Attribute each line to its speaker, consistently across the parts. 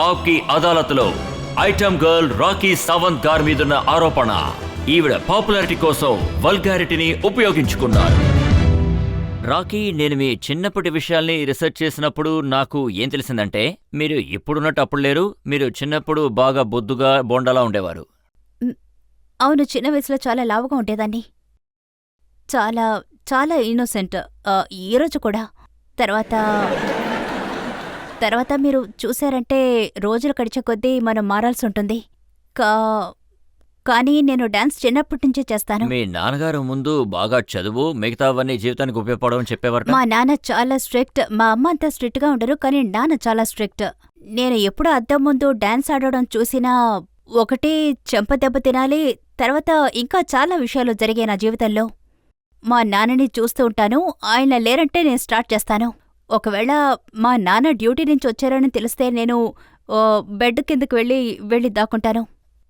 Speaker 1: ఆప్కి అదాలత్లో item girl Rocky Sawant గారి మీదున్న ఆరోపణ. ఈవిడ పాపులారిటీ కోసం వల్గారిటీని ఉపయోగించుకున్నారు. రాకీ, నేను మీ చిన్నప్పటి విషయాల్ని రీసెర్చ్ చేసినప్పుడు నాకు ఏం తెలిసిందంటే మీరు ఇప్పుడున్నట్టు అప్పుడు లేరు. మీరు చిన్నప్పుడు బాగా బొద్దుగా బోండాలా ఉండేవారు.
Speaker 2: అవును, చిన్న వయసులో చాలా లావుగా ఉండేదాన్ని. చాలా చాలా ఇన్నోసెంట్. ఈరోజు కూడా. తర్వాత తర్వాత మీరు చూశారంటే రోజులు గడిచే కొద్దీ మనం మారాల్సి ఉంటుంది. కానీ నేను డాన్స్ చిన్నప్పటి నుంచే చేస్తాను.
Speaker 1: మీ నాన్నగారు ముందు బాగా చదువు, మిగతావన్నీ జీవితానికి ఉపయోగపడవని చెప్పేవారట.
Speaker 2: మా నాన్న చాలా స్ట్రిక్ట్. మా అమ్మ అంత స్ట్రిక్ట్గా ఉండరు, కానీ నాన్న చాలా స్ట్రిక్ట్. నేను ఎప్పుడు అద్దం ముందు డాన్స్ ఆడడం చూసినా ఒకటి చెంప దెబ్బ తినాలి. తర్వాత ఇంకా చాలా విషయాలు జరిగాయి నా జీవితంలో. మా నాన్నని చూస్తూ ఉంటాను. ఆయన లేరంటే నేను స్టార్ట్ చేస్తాను. ఒకవేళ మా నాన్న డ్యూటీ నుంచి వచ్చారని తెలిస్తే నేను బెడ్ కిందకి వెళ్ళి దాక్కుంటాను.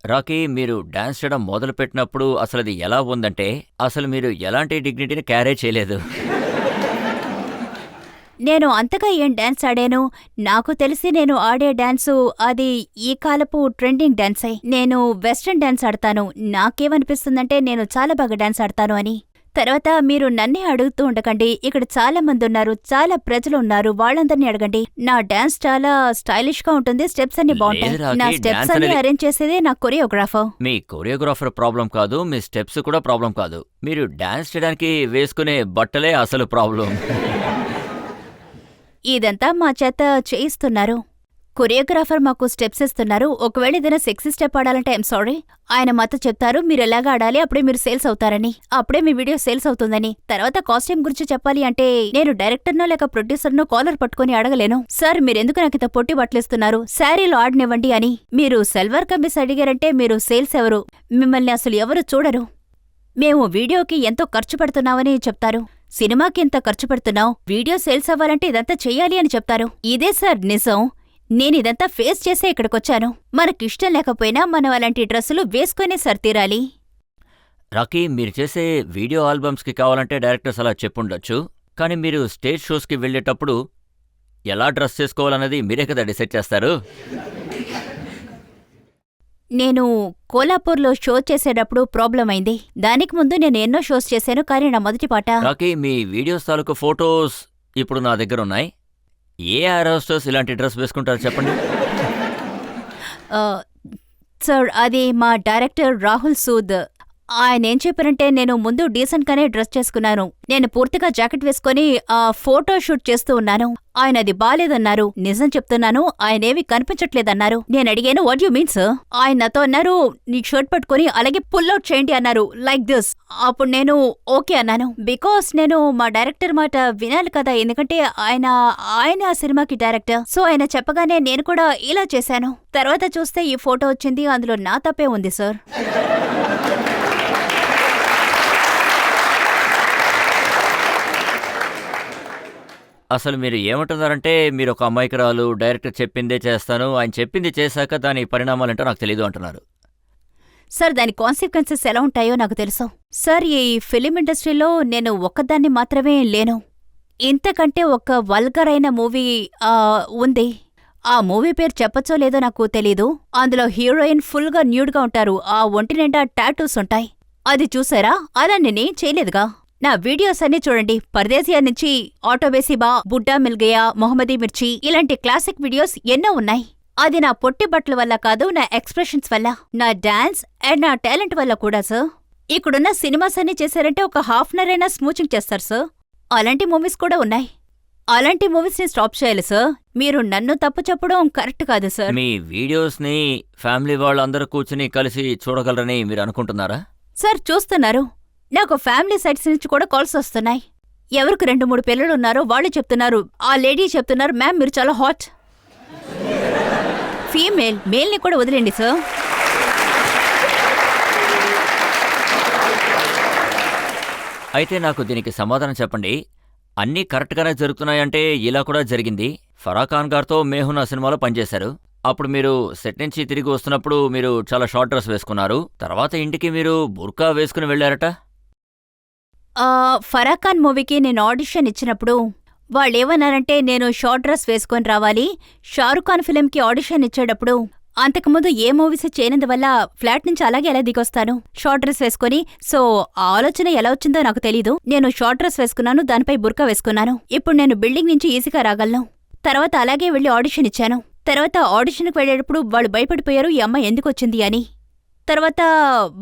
Speaker 1: రాకీ, మీరు డాన్స్ చేయడం మొదలుపెట్టినప్పుడు అసలు అది ఎలా ఉందంటే అసలు మీరు ఎలాంటి డిగ్నిటీని క్యారీ చేయలేదు.
Speaker 2: నేను అంతగా ఏం డాన్స్ ఆడాను? నాకు తెలిసి నేను ఆడే డాన్సు అది ఈ కాలపు ట్రెండింగ్ డాన్సే. నేను వెస్ట్రన్ డాన్స్ ఆడతాను. నాకేమనిపిస్తుందంటే నేను చాలా బాగా డాన్స్ ఆడతాను అని. తర్వాత మీరు నన్నే అడుగుతూ ఉండకండి. ఇక్కడ చాలా మంది ఉన్నారు, చాలా ప్రజలు ఉన్నారు, వాళ్ళందరినీ అడగండి. నా డాన్స్ చాలా స్టైలిష్ గా ఉంటుంది. స్టెప్స్ అన్ని బాగుంటాయి. నా స్టెప్స్ అన్ని అరేంజ్ చేసేదే నా కొరియోగ్రాఫర్.
Speaker 1: మీ కొరియోగ్రాఫర్ ప్రాబ్లం కాదు, మీ స్టెప్స్ కూడా ప్రాబ్లం కాదు. మీరు డాన్స్ చేయడానికి వేసుకునే బట్టలే అసలు ప్రాబ్లం.
Speaker 2: ఇదంతా మా చేత చేయిస్తున్నారు. కొరియోగ్రాఫర్ మాకు స్టెప్స్ ఇస్తున్నారు. ఒకవేళ ఏదైనా సెక్సీ స్టెప్ ఆడాలంటే ఐఎమ్ సారీ. ఆయన మాతో చెప్తారు మీరు ఎలాగా ఆడాలి, అప్పుడే మీరు సేల్స్ అవుతారని, అప్పుడే మీ వీడియో సేల్స్ అవుతుందని. తర్వాత కాస్ట్యూమ్ గురించి చెప్పాలి అంటే నేను డైరెక్టర్నో లేక ప్రొడ్యూసర్నో కాలర్ పట్టుకుని అడగలేను. సార్ మీరెందుకు నాకు ఇంత పొట్టి బట్టలిస్తున్నారు, శారీలో ఆడనివ్వండి అని. మీరు సల్వార్ కమీస్ అడిగారంటే మీరు సేల్స్ ఎవరు, మిమ్మల్ని అసలు ఎవరు చూడరు. మేము వీడియోకి ఎంతో ఖర్చు పెడుతున్నామని చెప్తారు. సినిమాకి ఎంత ఖర్చు పెడుతున్నావు, వీడియో సేల్స్ అవ్వాలంటే ఇదంతా చెయ్యాలి అని చెప్తారు. ఇదే సార్ నిజం. నేనిదంతా ఫేస్ చేసే ఇక్కడికొచ్చాను. మనకిష్టం లేకపోయినా మనం అలాంటి డ్రెస్సులు వేసుకునే సర్తీరాలి.
Speaker 1: రాకీ, మీరు చేసే వీడియో ఆల్బమ్స్కి కావాలంటే డైరెక్టర్స్ అలా చెప్పుండొచ్చు. కానీ మీరు స్టేజ్ షోస్కి వెళ్ళేటప్పుడు ఎలా డ్రెస్ చేసుకోవాలన్నది మీరే కదా డిసైడ్ చేస్తారు.
Speaker 2: నేను కోలాపూర్లో షో చేసేటప్పుడు ప్రాబ్లం అయింది. దానికి ముందు నేను ఎన్నో షోస్ చేశాను, కానీ నా మొదటి పాట.
Speaker 1: రాకీ, మీ వీడియోస్ తాలూకు ఫొటోస్ ఇప్పుడు నా దగ్గర ఉన్నాయి. ఏ ఆరోస్టర్స్ ఇలాంటి డ్రెస్ వేసుకుంటారు చెప్పండి.
Speaker 2: సార్, అది మా డైరెక్టర్ రాహుల్ సూద్. ఆయన ఏం చెప్పారంటే నేను ముందు డీసెంట్గానే డ్రెస్ చేసుకున్నాను. నేను పూర్తిగా జాకెట్ వేసుకుని ఫోటో షూట్ చేస్తూ ఉన్నాను. ఆయన అది బాలేదన్నారు. నిజం చెప్తున్నాను, ఆయనేవి కనిపించట్లేదన్నారు. నేను అడిగాను వాట్ యు మీన్ సార్. ఆయన నాతో అన్నారు నీ షర్ట్ పట్టుకుని అలాగే పుల్అవుట్ చేయండి అన్నారు, లైక్ దిస్. అప్పుడు నేను ఓకే అన్నాను. బికాస్ నేను మా డైరెక్టర్ మాట వినాలి కదా, ఎందుకంటే ఆయన ఆ సినిమాకి డైరెక్టర్. సో ఆయన చెప్పగానే నేను కూడా ఇలా చేశాను. తర్వాత చూస్తే ఈ ఫోటో వచ్చింది, అందులో నా తప్పే ఉంది సార్.
Speaker 1: అసలు మీరు ఏమంటున్నారంటే మీరు ఒక అమాయకురాలు, డైరెక్టర్ చెప్పిందే చేస్తాను, ఆయన చెప్పింది చేశాక దాని పరిణామాలంటో నాకు తెలీదు అంటున్నారు.
Speaker 2: సార్, దాని కాన్సిక్వెన్సెస్ ఎలా ఉంటాయో నాకు తెలుసు. సార్, ఈ ఫిలిం ఇండస్ట్రీలో నేను ఒక్కదాన్ని మాత్రమే లేను. ఇంతకంటే ఒక వల్గర్ అయిన మూవీ ఉంది. ఆ మూవీ పేరు చెప్పచ్చో లేదో నాకు తెలీదు. అందులో హీరోయిన్ ఫుల్గా న్యూడ్గా ఉంటారు. ఆ ఒంటి నిండా టాటూస్ ఉంటాయి. అది చూసారా? అలా నేనేం చేయలేదుగా. నా వీడియోస్ అన్ని చూడండి. పర్దేశియా నుంచి ఆటోబేసిబా, బుడ్డా మిల్గయా, మొహమ్మదీ మిర్చి ఇలాంటి క్లాసిక్ వీడియోస్ ఎన్నో ఉన్నాయి. అది నా పొట్టి బట్టల వల్ల కాదు, నా ఎక్స్ప్రెషన్స్ వల్ల, నా డాన్స్ అండ్ నా టాలెంట్ వల్ల కూడా సార్. ఇక్కడున్న సినిమాస్ అన్ని చేశారంటే ఒక హాఫ్ అన్ అవర్ అయినా స్మూచింగ్ చేస్తారు సార్. అలాంటి మూవీస్ కూడా ఉన్నాయి. అలాంటి మూవీస్ ని స్టాప్ చేయాలి సార్. మీరు నన్ను తప్పు చెప్పడం కరెక్ట్ కాదు సార్.
Speaker 1: మీ వీడియోస్ని ఫ్యామిలీ వాళ్ళందరూ కూర్చుని కలిసి చూడగలరని మీరు అనుకుంటున్నారా?
Speaker 2: సార్, చూస్తున్నారు. నాకు ఫ్యామిలీ సైట్స్ నుంచి కూడా కాల్స్ వస్తున్నాయి. ఎవరికి 2-3 పిల్లలు ఉన్నారో వాళ్ళు చెప్తున్నారు. ఆ లేడీ చెప్తున్నారు మ్యామ్ మీరు చాలా హాట్. మేల్ని కూడా వదిలేండి సార్.
Speaker 1: అయితే నాకు దీనికి సమాధానం చెప్పండి. అన్నీ కరెక్ట్గానే జరుగుతున్నాయంటే ఇలా కూడా జరిగింది. ఫరాఖాన్ గారితో మేహునా సినిమాలో పనిచేశారు. అప్పుడు మీరు సెట్ నుంచి తిరిగి వస్తున్నప్పుడు మీరు చాలా షార్ట్ డ్రెస్ వేసుకున్నారు. తర్వాత ఇంటికి మీరు బుర్కా వేసుకుని వెళ్లారట.
Speaker 2: ఫరాఖాన్ మూవీకి నేను ఆడిషన్ ఇచ్చినప్పుడు వాళ్ళేమన్నారంటే నేను షార్ట్ డ్రెస్ వేసుకొని రావాలి. షారుఖ్ ఖాన్ ఫిలింకి ఆడిషన్ ఇచ్చేటప్పుడు అంతకుముందు ఏ మూవీస్ చేయనందువల్ల ఫ్లాట్ నుంచి అలాగే ఎలా దిగొస్తాను షార్ట్ డ్రెస్ వేసుకొని. సో ఆ ఆలోచన ఎలా వచ్చిందో నాకు తెలీదు. నేను షార్ట్ డ్రెస్ వేసుకున్నాను, దానిపై బుర్కా వేసుకున్నాను. ఇప్పుడు నేను బిల్డింగ్ నుంచి ఈజీగా రాగలను. తర్వాత అలాగే వెళ్లి ఆడిషన్ ఇచ్చాను. తర్వాత ఆడిషన్కి వెళ్ళేటప్పుడు వాళ్ళు భయపడిపోయారు ఈ అమ్మాయి ఎందుకొచ్చింది అని. తర్వాత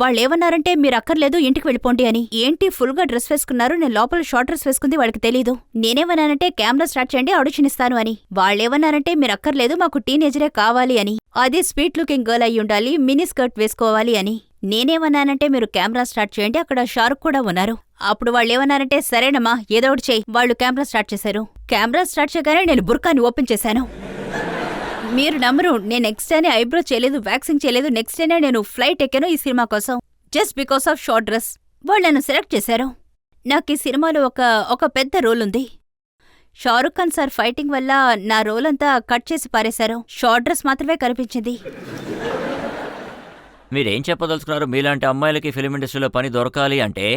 Speaker 2: వాళ్ళేమన్నారంటే మీరు అక్కర్లేదు ఇంటికి వెళ్ళిపోండి అని. ఏంటి ఫుల్గా డ్రెస్ వేసుకున్నారు, నేను లోపల షార్ట్ డ్రెస్ వేసుకుంది వాళ్ళకి తెలీదు. నేనేమన్నానంటే కెమెరా స్టార్ట్ చేయండి ఆడిషన్ ఇస్తాను అని. వాళ్ళేమన్నారంటే మీరు అక్కర్లేదు మాకు టీనేజరే కావాలి అని. అది స్వీట్ లుకింగ్ గర్ల్ అయి ఉండాలి, మినీ స్కర్ట్ వేసుకోవాలి అని. నేనేమన్నానంటే మీరు కెమెరా స్టార్ట్ చేయండి, అక్కడ షారుఖ్ కూడా ఉన్నారు. అప్పుడు వాళ్ళేమన్నారంటే సరేనమ్మా ఏదో ఒకటి చెయ్యి. వాళ్ళు కెమెరా స్టార్ట్ చేశారు. కెమెరా స్టార్ట్ చేయగానే నేను బుర్కాని ఓపెన్ చేశాను. మీరు నమ్మరు, నేను నెక్స్ట్ డేనే ఐబ్రో చేయలేదు, వ్యాక్సింగ్ చేయలేదు. నెక్స్ట్ డేనే నేను ఫ్లైట్ ఎక్కాను ఈ సినిమా కోసం, just because of short dress. వాళ్ళు నన్ను సెలెక్ట్ చేశారు. నాకు ఈ సినిమాలో ఒక పెద్ద రోల్ ఉంది. షారుఖ్ ఖాన్ సార్ ఫైటింగ్ వల్ల నా రోల్ అంతా కట్ చేసి పారేశారు. షార్ట్ డ్రెస్ మాత్రమే కనిపించింది.
Speaker 1: మీరేం చెప్పదలుచుకున్నారు? మీలాంటి అమ్మాయిలకి ఫిలిం ఇండస్ట్రీలో పని దొరకాలి అంటే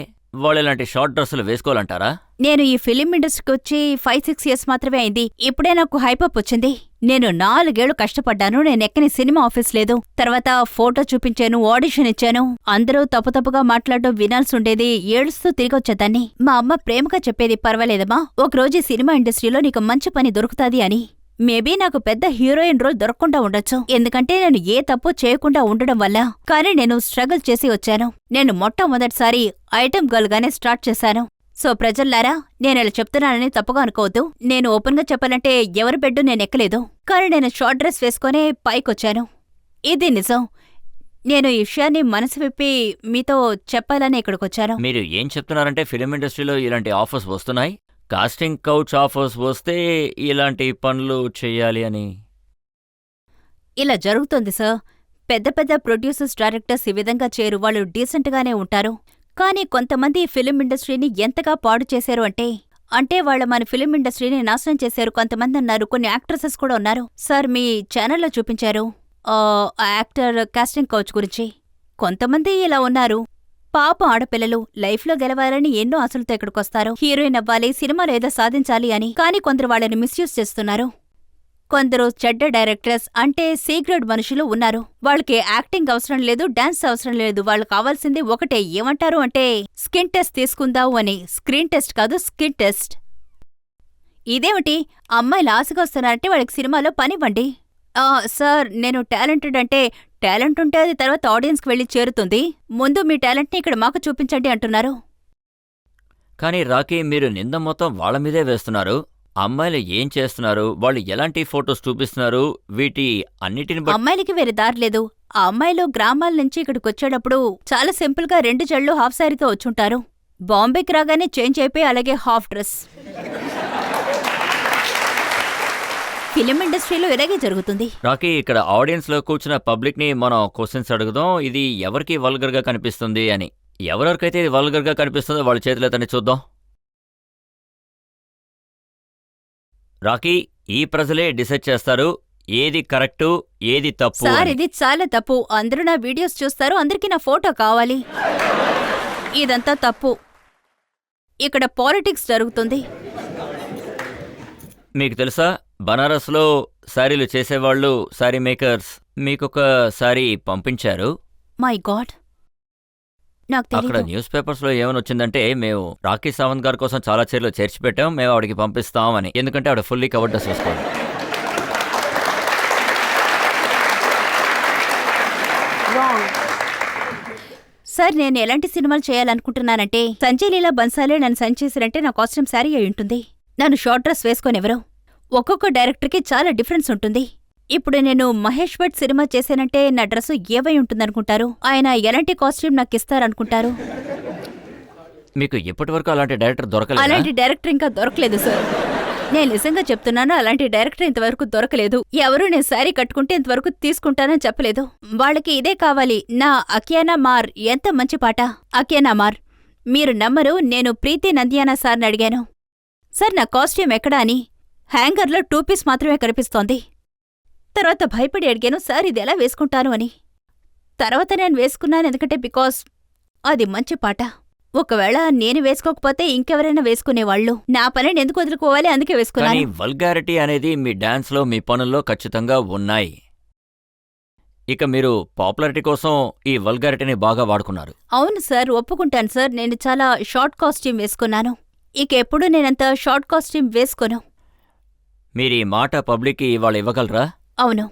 Speaker 1: వాళ్ళు ఇలాంటి షార్ట్ డ్రెస్సులు వేసుకోవాలంటారా?
Speaker 2: నేను ఈ ఫిలిం ఇండస్ట్రీకి వచ్చి 5-6 ఇయర్స్ మాత్రమే అయింది. ఇప్పుడే నాకు హైపప్ వచ్చింది. నేను 4 ఏళ్లు కష్టపడ్డాను. నేను ఎక్కని సినిమా ఆఫీస్ లేదు. తర్వాత ఫోటో చూపించాను, ఆడిషన్ ఇచ్చాను. అందరూ తప్పుగా మాట్లాడడం వినాల్సి ఉండేది. ఏడుస్తూ తిరిగొచ్చేదాన్ని. మా అమ్మ ప్రేమగా చెప్పేది, పర్వాలేదమ్మా ఒకరోజు ఈ సినిమా ఇండస్ట్రీలో నీకు మంచి పని దొరుకుతాది అని. మేబీ నాకు పెద్ద హీరోయిన్ రోల్ దొరకకుండా ఉండొచ్చు, ఎందుకంటే నేను ఏ తప్పు చేయకుండా ఉండడం వల్ల. కానీ నేను స్ట్రగుల్ చేసి వచ్చాను. నేను మొట్టమొదటిసారి ఐటమ్ గర్ల్ గానే స్టార్ట్ చేశాను. సో ప్రజల్లారా, నేనిలా చెప్తున్నానని తప్పుగా అనుకోవద్దు. నేను ఓపెన్ గా చెప్పాలంటే ఎవరి బెడ్ నేనెక్కలేదు. కానీ నేను షార్ట్ డ్రెస్ వేసుకునే పైకొచ్చాను. ఇది నిజం. నేను ఈ విషయాన్ని మనసు విప్పి మీతో చెప్పాలని ఇక్కడికొచ్చాను.
Speaker 1: మీరు ఏం చెప్తున్నారంటే ఫిలిం ఇండస్ట్రీలో ఇలాంటి ఆఫర్స్ వస్తున్నాయి, కాస్టింగ్ కౌచ్ ఆఫర్స్ వస్తే ఇలాంటి పనులు చెయ్యాలి అని?
Speaker 2: ఇలా జరుగుతోంది సార్. పెద్ద పెద్ద ప్రొడ్యూసర్స్, డైరెక్టర్స్ ఈ విధంగా చేయరు. వాళ్ళు డీసెంట్గానే ఉంటారు. కానీ కొంతమంది ఫిలిం ఇండస్ట్రీని ఎంతగా పాడు చేశారు అంటే వాళ్ళ మన ఫిలిం ఇండస్ట్రీని నాశనం చేశారు. కొంతమంది అన్నారు, కొన్ని యాక్ట్రెసెస్ కూడా ఉన్నారు. సార్ మీ ఛానల్లో చూపించారు ఆ యాక్టర్ కాస్టింగ్ కౌచ్ గురించి. కొంతమంది ఇలా ఉన్నారు. పాప ఆడపిల్లలు లైఫ్లో గెలవాలని ఎన్నో ఆశలతో ఇక్కడికొస్తారు. హీరోయిన్ అవ్వాలి, సినిమాలో ఏదో సాధించాలి అని. కానీ కొందరు వాళ్ళని మిస్యూజ్ చేస్తున్నారు. కొందరు చెడ్డ డైరెక్టర్స్ అంటే సీక్రెట్ మనుషులు ఉన్నారు. వాళ్ళకి యాక్టింగ్ అవసరం లేదు, డాన్స్ అవసరం లేదు. వాళ్ళకి కావాల్సింది ఒకటే, ఏమంటారు అంటే స్కిన్ టెస్ట్ తీసుకుందావు అని. స్క్రీన్ టెస్ట్ కాదు, స్కిన్ టెస్ట్. ఇదేమిటి అమ్మాయిలు ఆశగా వస్తున్నారంటే వాళ్ళకి సినిమాలో పనివ్వండి. సార్ నేను టాలెంటెడ్ అంటే టాలెంట్ ఉంటే అది తర్వాత ఆడియన్స్కి వెళ్ళి చేరుతుంది. ముందు మీ టాలెంట్ని ఇక్కడ మాకు చూపించండి అంటున్నారు.
Speaker 1: కానీ రాకీ, మీరు నింద మొత్తం వాళ్ళ మీదే వేస్తున్నారు. అమ్మాయిలు ఏం చేస్తున్నారు, వాళ్ళు ఎలాంటి ఫొటోస్ చూపిస్తున్నారు, వీటి అన్నిటిని
Speaker 2: అమ్మాయిలకి వేరే దారి లేదు. ఆ అమ్మాయిలు గ్రామాల నుంచి ఇక్కడికి వచ్చేటప్పుడు చాలా సింపుల్ గా 2 జళ్ళు హాఫ్ శారీతో వచ్చుంటారు. బాంబేకి రాగానే చేంజ్ అయిపోయి అలాగే హాఫ్ డ్రెస్. ఫిలిం ఇండస్ట్రీలో ఇలాగే జరుగుతుంది.
Speaker 1: రాకీ, ఇక్కడ ఆడియన్స్ లో కూర్చున్న పబ్లిక్ ని మనం క్వశ్చన్స్ అడుగుదాం, ఇది ఎవరికి వల్గర్ గా కనిపిస్తుంది అని. ఎవరెవరికైతే ఇది వల్గర్ గా కనిపిస్తుందో వాళ్ళ చేతిలో తన్ని చూద్దాం. రాకీ, ఈ ప్రజలే డిసైడ్ చేస్తారు ఏది కరెక్టు ఏది తప్పు.
Speaker 2: సార్ ఇది చాలా తప్పు. అందరూ నా వీడియోస్ చూస్తారు, అందరికీ నా ఫోటో కావాలి. ఇదంతా తప్పు. ఇక్కడ పాలిటిక్స్ జరుగుతుంది.
Speaker 1: మీకు తెలుసా, బనారస్లో శారీలు చేసేవాళ్ళు, శారీ మేకర్స్ మీకొక శారీ పంపించారు.
Speaker 2: మై గాడ్, నాకు
Speaker 1: అక్కడ
Speaker 2: తెలీదు.
Speaker 1: న్యూస్ పేపర్స్ లో ఏమని వచ్చిందంటే, మేము రాకీ సావంత్ గారి కోసం చాలా చీరలు చేర్చి పెట్టాం, మేము ఆవిడకి పంపిస్తాం అని. ఎందుకంటే ఆవిడ ఫుల్లీ కవర్ డ్రెస్ వేసుకోండి.
Speaker 2: సార్ నేను ఎలాంటి సినిమాలు చేయాలనుకుంటున్నానంటే, సంజయ్ లీలా బన్సాలే నన్ను సైన్ చేశారంటే నా కాస్ట్యూమ్ శారీ అయి ఉంటుంది. నన్ను షార్ట్ డ్రెస్ వేసుకోనివ్వరు. ఒక్కొక్క డైరెక్టర్కి చాలా డిఫరెన్స్ ఉంటుంది. ఇప్పుడు నేను మహేష్ భట్ సినిమా చేశానంటే నా డ్రెస్సు ఏవై ఉంటుందనుకుంటారు? ఆయన ఎలాంటి కాస్ట్యూమ్ నాకు ఇస్తారనుకుంటారు?
Speaker 1: మీకు ఇప్పటి వరకు అలాంటి డైరెక్టర్ దొరకలేదు?
Speaker 2: అలాంటి డైరెక్టర్ ఇంకా దొరకలేదు సార్. నేను నిజంగా చెప్తున్నాను, అలాంటి డైరెక్టర్ ఇంతవరకు దొరకలేదు. ఎవరు నేను శారీ కట్టుకుంటే ఇంతవరకు తీసుకుంటానని చెప్పలేదు. వాళ్ళకి ఇదే కావాలి. నా అకియానా మార్ ఎంత మంచి పాట. అకియానా మార్, మీరు నమ్మరు, నేను ప్రీతి నందియానా సార్ని అడిగాను, సార్ నా కాస్ట్యూమ్ ఎక్కడా అని. హ్యాంగర్లో 2 పీస్ మాత్రమే కనిపిస్తోంది. తర్వాత భయపడి అడిగాను, సార్ ఇది ఎలా వేసుకుంటాను అని. తర్వాత నేను వేసుకున్నాను, ఎందుకంటే బికాస్ అది మంచి పాట. ఒకవేళ నేను వేసుకోకపోతే ఇంకెవరైనా వేసుకునేవాళ్ళు. నా పనిని ఎందుకు వదులుకోవాలి, అందుకే
Speaker 1: కానీ
Speaker 2: వేసుకున్నాను.
Speaker 1: వల్గారిటీ అనేది మీ డాన్స్లో మీ పనుల్లో ఖచ్చితంగా ఉన్నాయి. ఇక మీరు పాపులారిటీ కోసం ఈ వల్గారిటీని బాగా వాడుకున్నారు.
Speaker 2: అవును సార్, ఒప్పుకుంటాను సార్. నేను చాలా షార్ట్ కాస్ట్యూమ్ వేసుకున్నాను. ఇక ఎప్పుడు నేనంత షార్ట్ కాస్ట్యూమ్ వేసుకోను.
Speaker 1: మీరు ఈ మాట పబ్లిక్కి ఇవాళ ఇవ్వగలరా?
Speaker 2: అవును.